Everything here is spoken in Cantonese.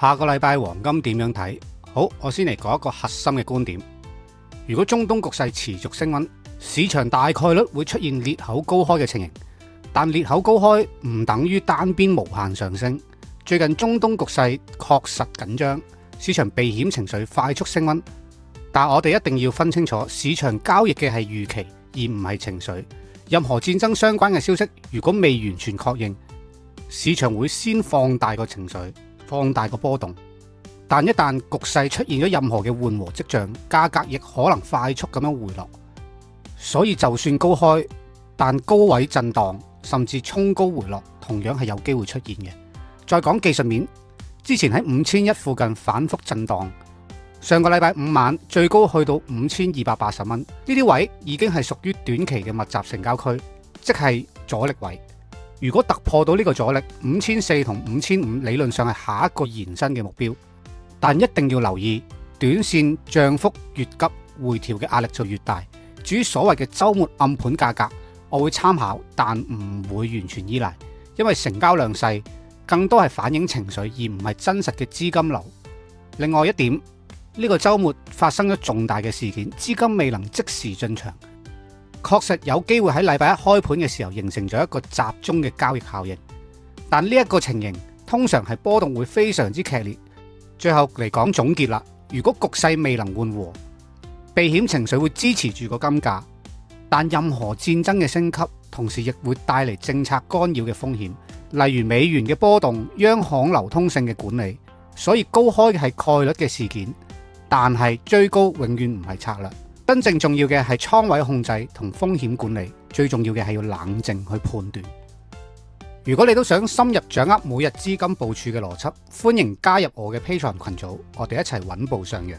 下個禮拜黃金點樣睇？好，我先嚟講一個核心嘅觀點。如果中東局勢持續升溫，市場大概率會出現裂口高開嘅情形，但裂口高開唔等於單邊無限上升。最近中東局勢確實緊張，市場避險情緒快速升溫，但我哋一定要分清楚，市場交易嘅係預期而唔係情緒。任何戰爭相關嘅消息，如果未完全確認，市場會先放大個情緒，放大個波動，但一旦局勢出現咗任何嘅緩和跡象，價格亦可能快速咁樣回落。所以就算高開，但高位震盪甚至衝高回落，同樣係有機會出現嘅。再講技術面，之前喺5001附近反覆震盪，上個禮拜五晚最高去到5280蚊，呢啲位已經係屬於短期嘅密集成交區，即係阻力位。如果突破到呢個阻力，5400同5500理論上係下一個延伸嘅目標，但一定要留意，短線漲幅越急，回調嘅壓力就越大。至於所謂嘅週末暗盤價格，我會參考，但唔會完全依賴，因為成交量細，更多係反映情緒，而唔係真實嘅資金流。另外一點，呢個週末發生咗重大嘅事件，資金未能即時進場。確實有機會喺禮拜一開盤嘅時候形成咗一個集中嘅交易效應，但呢一個情形通常係波動會非常之劇烈。最後嚟講總結啦，如果局勢未能緩和，避險情緒會支持住個金價，但任何戰爭嘅升級同時亦會帶嚟政策干擾嘅風險，例如美元嘅波動、央行流通性嘅管理。所以高開嘅係概率嘅事件，但係追高永遠唔係策略。真正重要嘅係倉位控制同風險管理，最重要嘅係要冷靜去判斷。如果你都想深入掌握每日資金部署嘅邏輯，歡迎加入我嘅 Patreon 群組，我哋一齊穩步上揚。